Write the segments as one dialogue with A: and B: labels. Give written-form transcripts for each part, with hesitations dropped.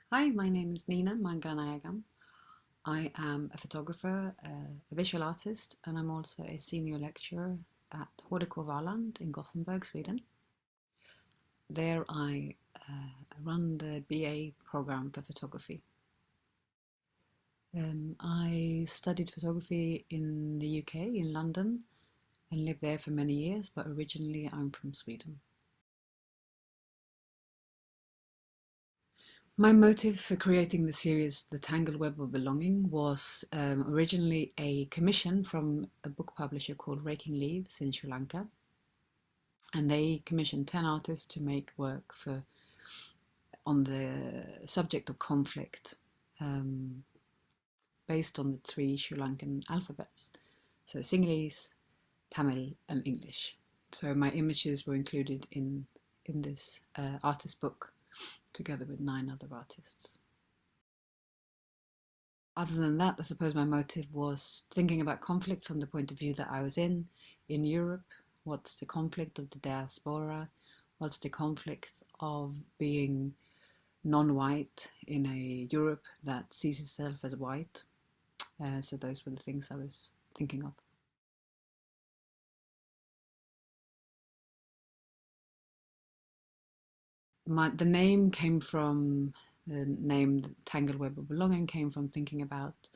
A: Hi, my name is Nina Mangalanayagam. I am a photographer, a visual artist, and I'm also a senior lecturer at Valand in Gothenburg, Sweden. There I run the BA program for photography. I studied photography in the UK, in London, and lived there for many years, but originally I'm from Sweden. My motive for creating the series The Tangled Web of Belonging was originally a commission from a book publisher called Raking Leaves in Sri Lanka. And they commissioned 10 artists to make work on the subject of conflict um, based on the three Sri Lankan alphabets. So Sinhalese, Tamil and English. So my images were included in this artist book together with 9 other artists. Other than that, I suppose my motive was thinking about conflict from the point of view that I was in Europe. What's the conflict of the diaspora? What's the conflict of being non-white in a Europe that sees itself as white? So those were the things I was thinking of. The name came from the name the Tangled Web of Belonging came from thinking about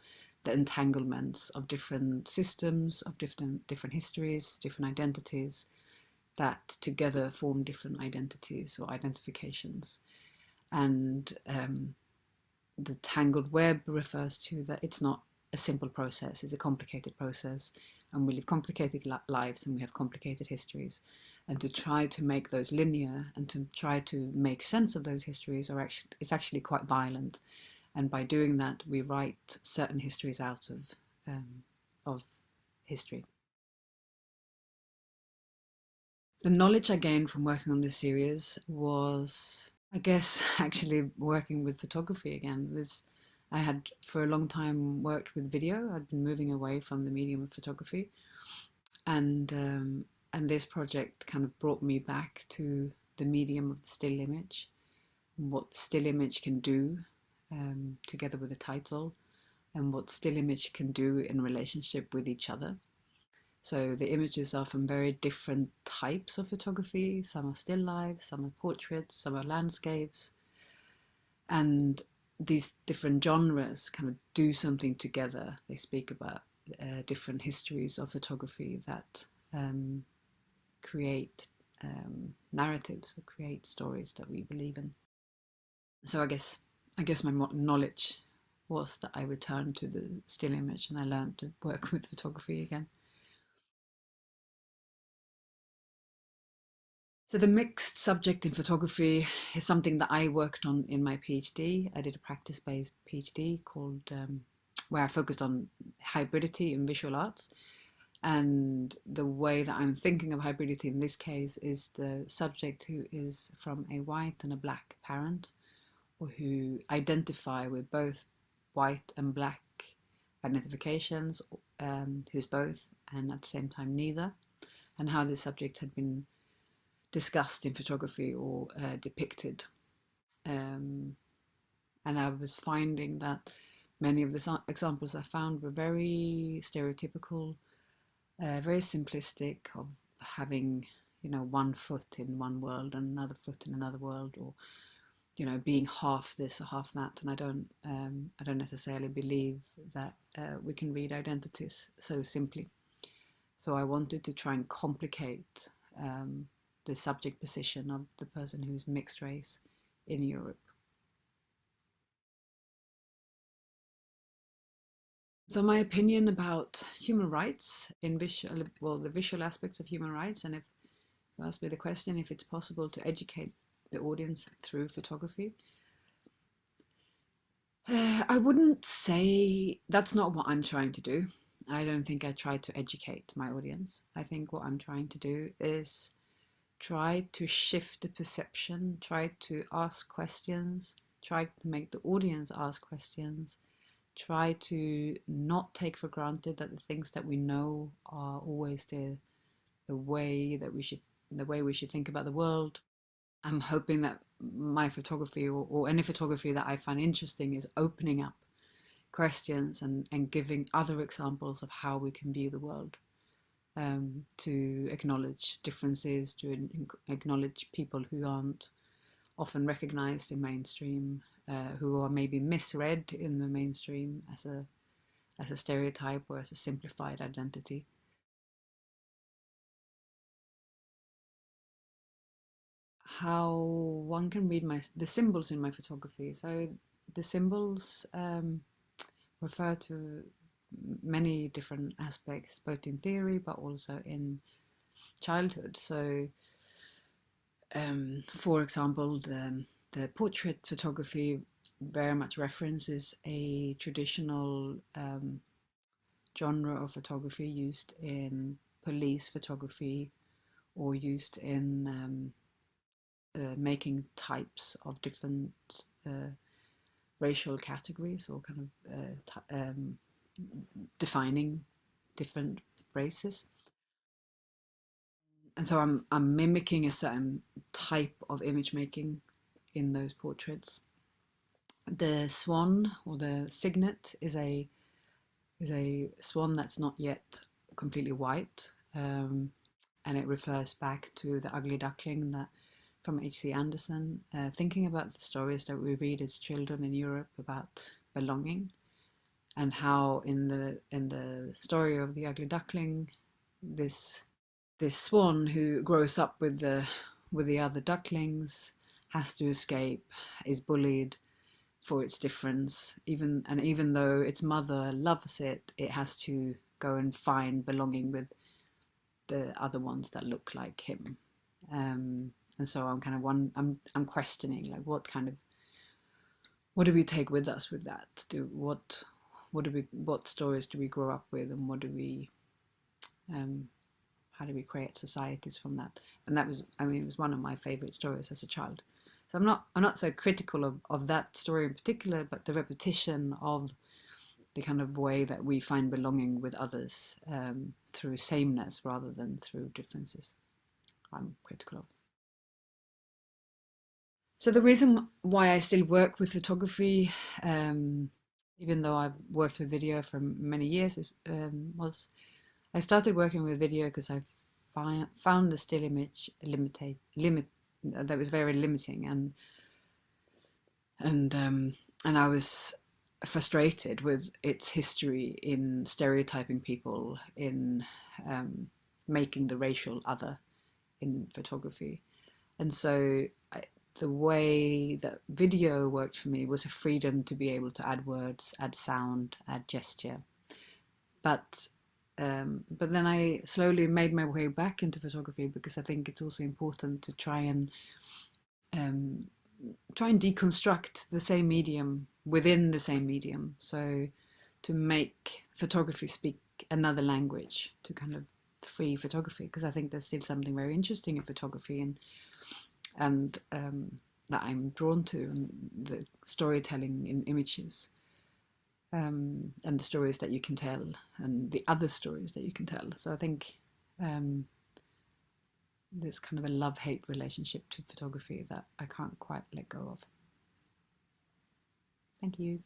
A: the entanglements of different systems, of different histories, different identities that together form different identities or identifications. And the tangled web refers to that it's not a simple process, it's a complicated process, and we live complicated lives and we have complicated histories. And to try to make those linear and to try to make sense of those histories is actually quite violent. And by doing that, we write certain histories out of history. The knowledge I gained from working on this series was, I guess, actually working with photography again. I had for a long time worked with video. I'd been moving away from the medium of photography, and and this project kind of brought me back to the medium of the still image, and what the still image can do, together with the title, and what still image can do in relationship with each other. So the images are from very different types of photography. Some are still life, some are portraits, some are landscapes. And these different genres kind of do something together. They speak about different histories of photography that create narratives or create stories that we believe in. So I guess my knowledge was that I returned to the still image and I learned to work with photography again. So the mixed subject in photography is something that I worked on in my PhD. I did a practice-based PhD called where I focused on hybridity in visual arts. And the way that I'm thinking of hybridity in this case is the subject who is from a white and a black parent, or who identify with both white and black identifications, who's both and at the same time neither, and how this subject had been discussed in photography or depicted. Um, and I was finding that many of the examples I found were very stereotypical, very simplistic, of having, one foot in one world and another foot in another world, or being half this or half that. And I don't necessarily believe that we can read identities so simply. So I wanted to try and complicate the subject position of the person who's mixed race in Europe. So my opinion about human rights in the visual aspects of human rights, and if you ask me the question if it's possible to educate the audience through photography, I wouldn't say that's not what I'm trying to do. I don't think I try to educate my audience. I think what I'm trying to do is try to shift the perception, try to ask questions, try to make the audience ask questions, try to not take for granted that the things that we know are always the way we should think about the world. I'm hoping that my photography or any photography that I find interesting is opening up questions and giving other examples of how we can view the world, to acknowledge differences, to acknowledge people who aren't often recognized in mainstream, who are maybe misread in the mainstream as a stereotype or as a simplified identity. How one can read the symbols in my photography. So the symbols refer to many different aspects, both in theory but also in childhood. So, for example, the portrait photography very much references a traditional genre of photography used in police photography or used in making types of different racial categories or kind of defining different races. And so I'm mimicking a certain type of image making in those portraits. The swan or the signet is a swan that's not yet completely white, and it refers back to the ugly duckling that from H.C. Andersen, thinking about the stories that we read as children in Europe about belonging, and how in the story of the ugly duckling, this swan who grows up with the other ducklings has to escape, is bullied for its difference, even though its mother loves it, it has to go and find belonging with the other ones that look like him. And so I'm kind of I'm questioning, like, what do we take with us with that? What stories do we grow up with, and um, how do we create societies from that? And that was, I mean, it was one of my favorite stories as a child. So I'm not so critical of that story in particular, but the repetition of the kind of way that we find belonging with others, through sameness rather than through differences, I'm critical of. So the reason why I still work with photography, um, even though I've worked with video for many years, was I started working with video because I found the still image limit that was very limiting, and um, and I was frustrated with its history in stereotyping people, in um, making the racial other in photography. And so the way that video worked for me was a freedom to be able to add words, add sound, add gesture. But then I slowly made my way back into photography because I think it's also important to um, try and deconstruct the same medium within the same medium. So to make photography speak another language, to kind of free photography, because I think there's still something very interesting in photography, and that I'm drawn to, and the storytelling in images, and the stories that you can tell, and the other stories that you can tell. So I think um, there's kind of a love-hate relationship to photography that I can't quite let go of. Thank you.